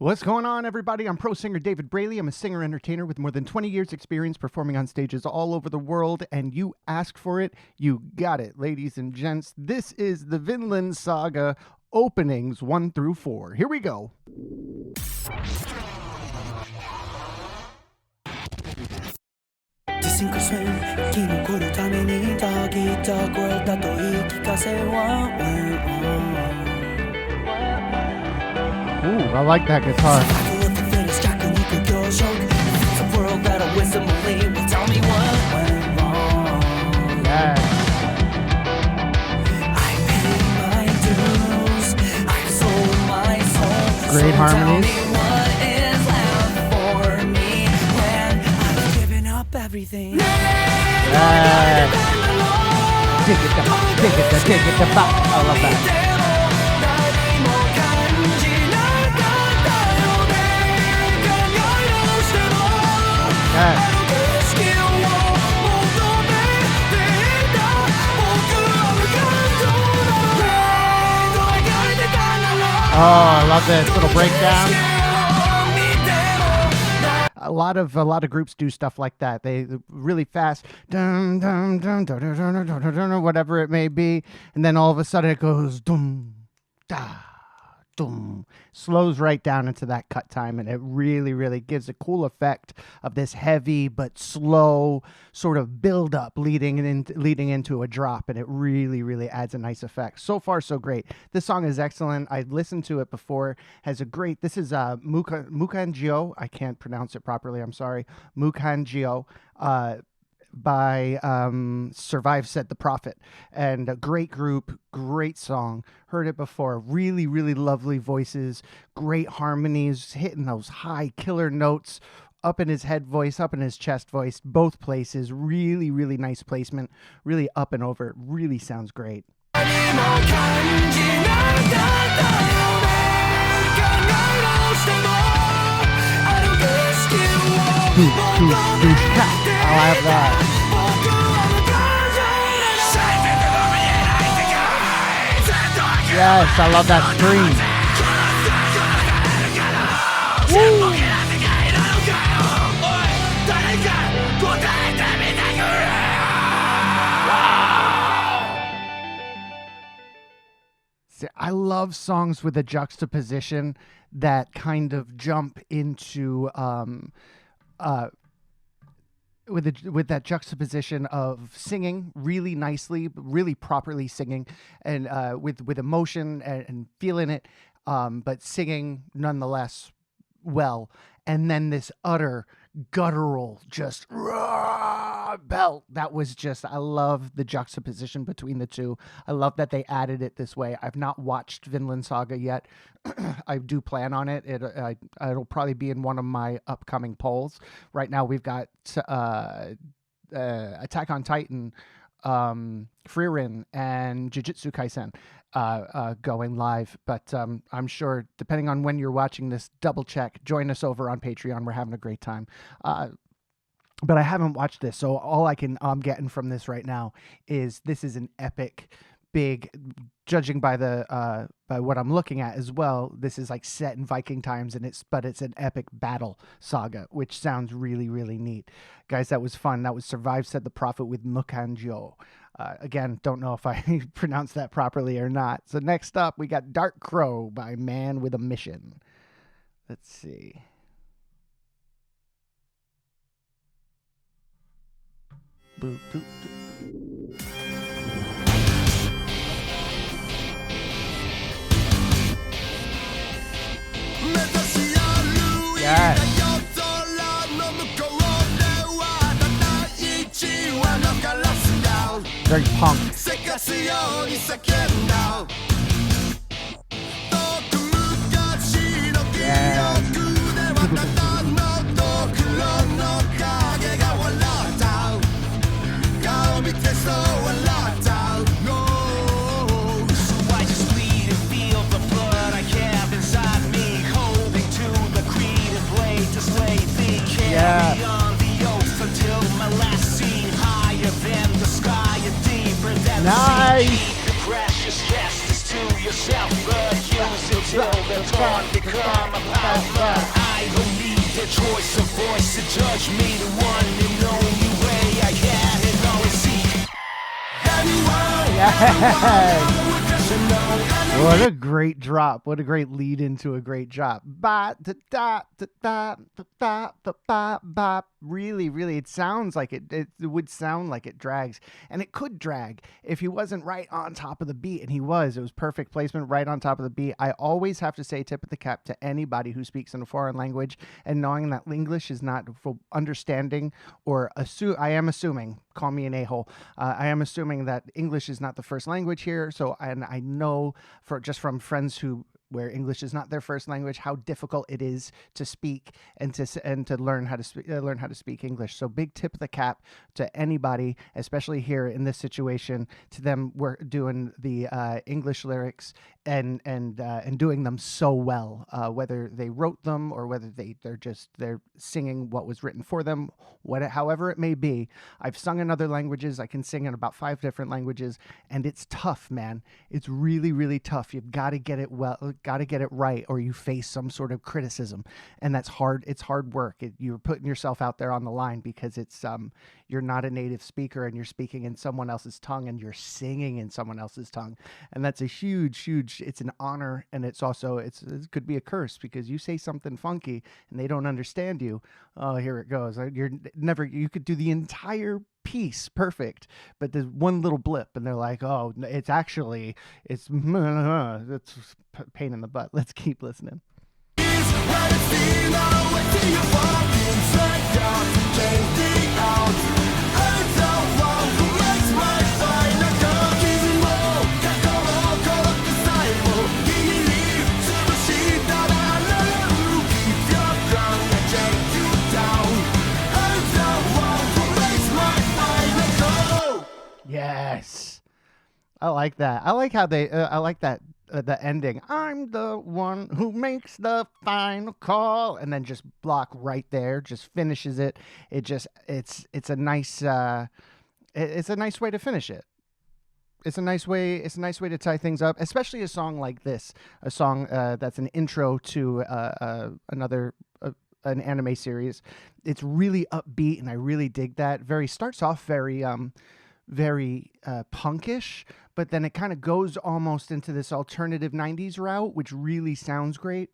What's going on, everybody? I'm pro singer David Braley. I'm a singer-entertainer with more than 20 years' experience performing on stages all over the world, and you asked for it, you got it, ladies and gents. This is the Vinland Saga openings 1 through 4. Here we go. Ooh, I like that guitar. Yeah. Great harmonies. Yeah. Dig it, I love that. Oh, I love this little breakdown. A lot of groups do stuff like that. They really fast, dum dum dum dum dum dum dum dum, whatever it may be, and then all of a sudden it goes dum da. Dum, slows right down into that cut time, and it really gives a cool effect of this heavy but slow sort of build up leading into a drop, and it really adds a nice effect. So far so great. This song is excellent. I listened to it before. This is Mukangyo. I can't pronounce it properly, I'm sorry. Mukangyo by Survive Said the Prophet, and a great group, great song. Heard it before. Really lovely voices, great harmonies, hitting those high killer notes, up in his head voice, up in his chest voice, both places. Really nice placement, really up and over. It really sounds great. I have that. Yes, I love that scream. Woo. See, I love songs with a juxtaposition that kind of jump into with that juxtaposition of singing really nicely, really properly singing, and with emotion and feeling it, but singing nonetheless well, and then this utter guttural just belt. That was just, I love the juxtaposition between the two. I love that they added it this way. I've not watched Vinland Saga yet. I do plan on it. It'll probably be in one of my upcoming polls. Right now we've got Attack on Titan, Frieren, and Jujutsu Kaisen going live, but I'm sure, depending on when you're watching this, double check, join us over on Patreon. We're having a great time. But I haven't watched this, so all I'm getting from this right now is this is an epic, big, judging by the by what I'm looking at as well. This is like set in Viking times, and it's an epic battle saga, which sounds really neat. Guys, that was fun. That was Survive Said the Prophet with Mukangyo. Again, don't know if I pronounced that properly or not. So next up, we got Dark Crow by Man with a Mission. Let's see. Boop, boop, boop. Yes. Very punk. Yeah. Yeah. Nice. choice, a voice to judge me, the one and only way I had and always seek. Yes. What a great drop. What a great lead into a great drop. Ba, da, da, da, da, da, da, da, ba, ba. Really, really, it sounds like it would sound like it drags. And it could drag if he wasn't right on top of the beat. And he was. It was perfect placement right on top of the beat. I always have to say tip of the cap to anybody who speaks in a foreign language and knowing that English is not for understanding or I am assuming, call me an a-hole, I am assuming that English is not the first language here. So, and I know from friends where English is not their first language, how difficult it is to speak and to learn how to speak English. So big tip of the cap to anybody, especially here in this situation, to them we're doing the English lyrics and doing them so well, whether they wrote them or whether they're singing what was written for them, however it may be. I've sung in other languages. I can sing in about 5 different languages, and it's tough, man. It's really, really tough. You've got to get it well, got to get it right, or you face some sort of criticism, and that's hard. It's hard work. You're putting yourself out there on the line because it's you're not a native speaker and you're speaking in someone else's tongue and you're singing in someone else's tongue, and that's a huge. It's an honor, and it could be a curse because you say something funky and they don't understand you. Oh, here it goes. You could do the entire piece perfect, but there's one little blip and they're like, oh, it's it's pain in the butt. Let's keep listening. Yes, I like that. I like how I like that the ending. I'm the one who makes the final call, and then just block right there, just finishes it. It's a nice way to finish it. It's a nice way to tie things up, especially a song like this, a song that's an intro to an anime series. It's really upbeat, and I really dig that. Starts off very punkish, but then it kind of goes almost into this alternative 90s route, which really sounds great.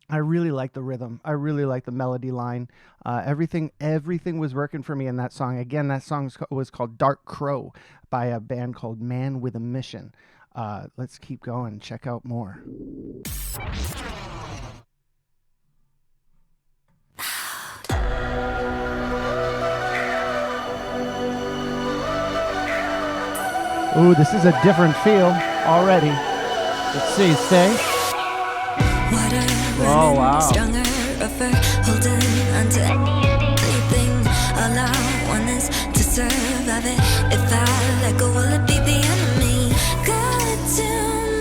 I really like the rhythm. I really like the melody line. Everything was working for me in that song. Again, that song was called Dark Crow by a band called Man with a Mission. Let's keep going. Check out more. Ooh, this is a different feel already. Let's see, stay. Oh, wow. Stronger, rougher, holding onto anything. All I want is to survive it. If I let go, will it be the enemy? Got to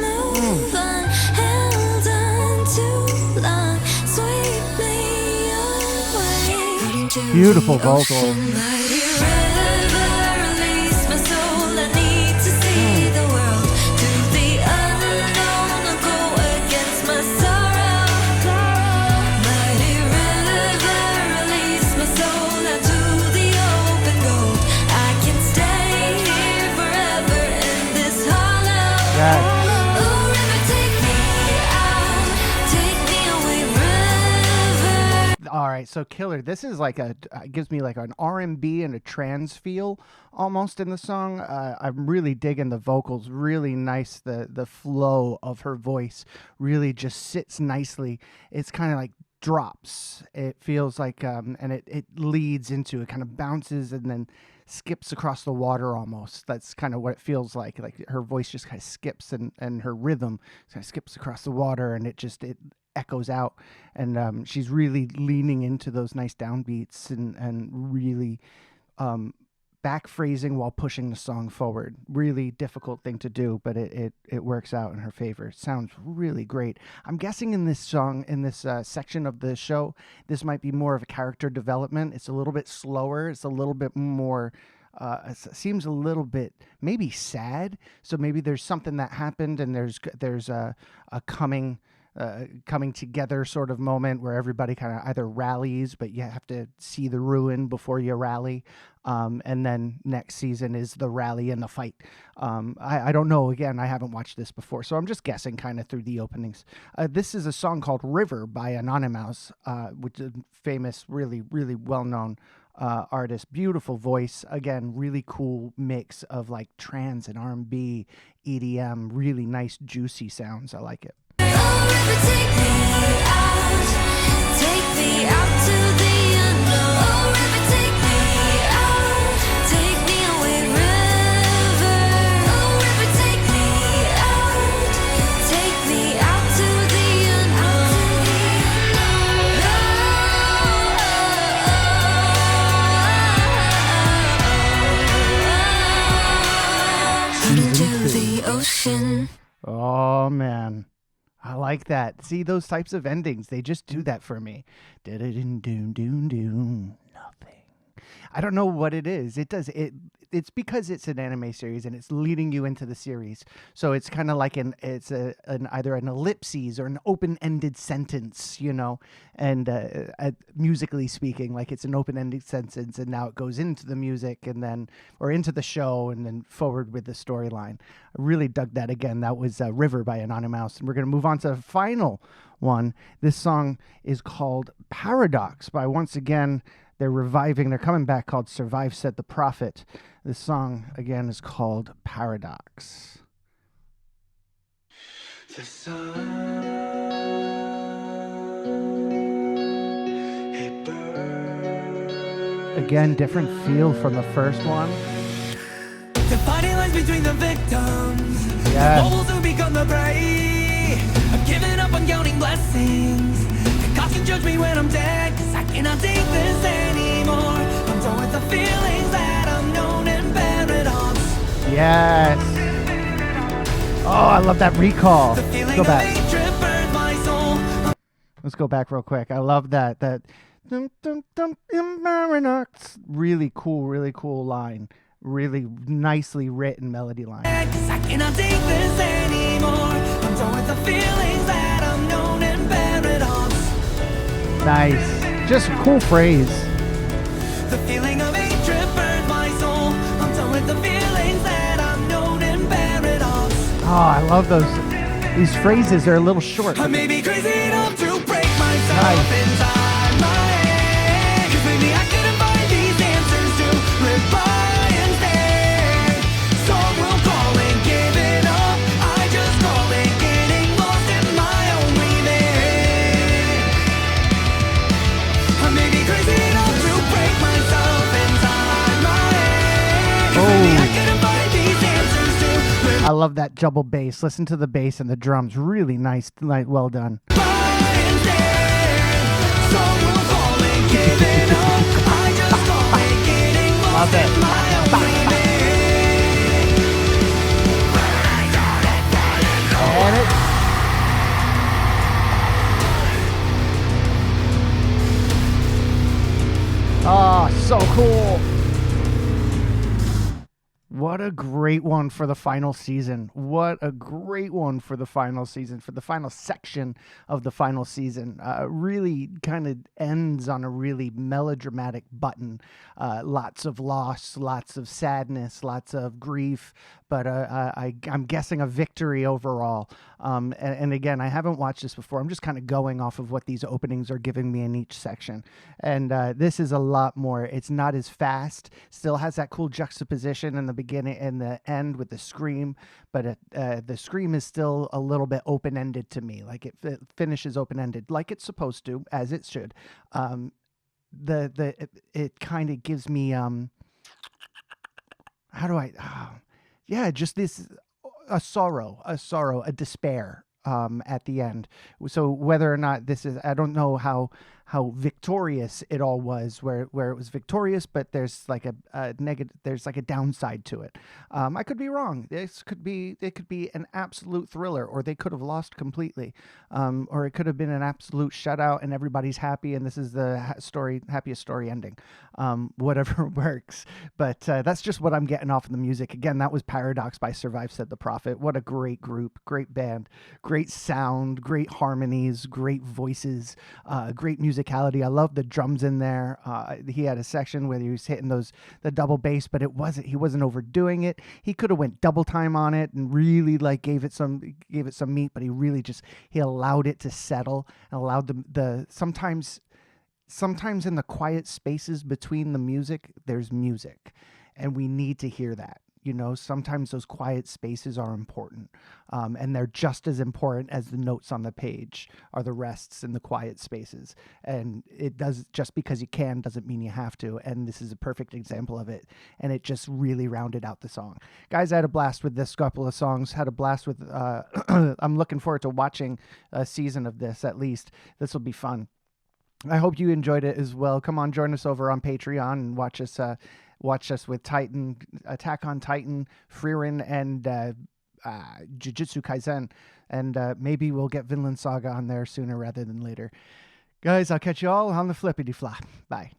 move on, held on too long. Sweep me away. Beautiful vocal. All right, so Killer, this is like gives me like an R&B and a trance feel almost in the song. I'm really digging the vocals, really nice. The flow of her voice really just sits nicely. It's kind of like drops. It feels like, and it leads into, it kind of bounces and then skips across the water almost. That's kind of what it feels like. Like her voice just kind of skips and her rhythm kind of skips across the water, and it echoes out, and she's really leaning into those nice downbeats and really back phrasing while pushing the song forward. Really difficult thing to do, but it works out in her favor. Sounds really great. I'm guessing in this song, in this section of the show, this might be more of a character development. It's a little bit slower. It's a little bit more it seems a little bit maybe sad. So maybe there's something that happened, and there's a coming coming together sort of moment where everybody kind of either rallies, but you have to see the ruin before you rally. And then next season is the rally and the fight. I don't know. Again, I haven't watched this before, so I'm just guessing kind of through the openings. This is a song called River by Anonymous, which is a famous, really, really well-known artist. Beautiful voice. Again, really cool mix of like trance and R&B, EDM, really nice, juicy sounds. I like it. Take me out to the unknown. Oh, river, take me out. Take me away, river. Oh, river, take me out. Take me out to the unknown. Out into the ocean. Oh, man. I like that. See, those types of endings, they just do that for me. Nothing. I don't know what it is. It's because it's an anime series and it's leading you into the series. So it's kind of like either an ellipses or an open-ended sentence, you know, and musically speaking, like it's an open-ended sentence, and now it goes into the music or into the show and then forward with the storyline. I really dug that. Again, that was River by Anonymous, and we're going to move on to the final one. This song is called Paradox by, once again, they're coming back, called Survive Said the Prophet. This song, again, is called Paradox. The sun, it burns. Again, different feel from the first one. Defining lines between the victims. Yes. Mobiles who become the prey. I'm giving up on counting blessings. The gods can judge me when I'm dead, 'cause I cannot take this anymore. I'm done with the feelings that I'm known in paradox. Yes. Oh, I love that recall. The Let's feeling go of back. hatred burns my soul. Let's go back real quick. I love that. Dum, dum, dum, in paradox. Really cool line. Really nicely written melody line. 'Cause I cannot take this anymore. I'm done with the feelings that I'm known in paradox. Nice. Just a cool phrase. The feeling of hatred burns my soul. I'm done with the feelings that I'm known in paradox. Oh, I love these phrases are a little short. I may be crazy enough to break myself Nice. inside my head. 'Cause maybe I couldn't find these answers to live by instead. Some will call it giving up. I just call it getting lost in my own breathing. I may be crazy enough to break myself inside my head. 'Cause maybe I couldn't find these answers to live I love that double bass. Listen to the bass and the drums. Really nice. Well done. by instead. Some will call it giving up. I just call it getting lost Love it. in my own breathing. And it. Oh, so cool. What a great one for the final season. What a great one for the final season, for the final section of the final season. Really kind of ends on a really melodramatic button. Lots of loss, lots of sadness, lots of grief, but I'm guessing a victory overall. And again, I haven't watched this before. I'm just kind of going off of what these openings are giving me in each section. And this is a lot more. It's not as fast. Still has that cool juxtaposition in the beginning and the end with the scream, but the scream is still a little bit open-ended to me. Like it finishes open-ended, like it's supposed to, as it should. It kind of gives me just this a sorrow, a despair at the end. So whether or not this is, I don't know how victorious it all was, where it was victorious, but there's like a negative, there's like a downside to it. I could be wrong. It could be an absolute thriller, or they could have lost completely, or it could have been an absolute shutout and everybody's happy and this is the happiest story ending. Whatever works, but that's just what I'm getting off of the music. Again, that was Paradox by Survive Said the Prophet. What a great group, great band, great sound, great harmonies, great voices, great musicality. I love the drums in there. He had a section where he was hitting the double bass, but he wasn't overdoing it. He could have went double time on it and really like gave it some meat, but he allowed it to settle and allowed the sometimes in the quiet spaces between the music, there's music, and we need to hear that. Sometimes those quiet spaces are important, and they're just as important as the notes on the page are the rests in the quiet spaces. And just because you can doesn't mean you have to. And this is a perfect example of it. And it just really rounded out the song. Guys, I had a blast with this couple of songs. Had a blast with, I'm looking forward to watching a season of this at least. This will be fun. I hope you enjoyed it as well. Come on, join us over on Patreon and watch us with Titan, Attack on Titan, Frieren, and Jujutsu Kaisen. And maybe we'll get Vinland Saga on there sooner rather than later. Guys, I'll catch you all on the flippity flop. Bye.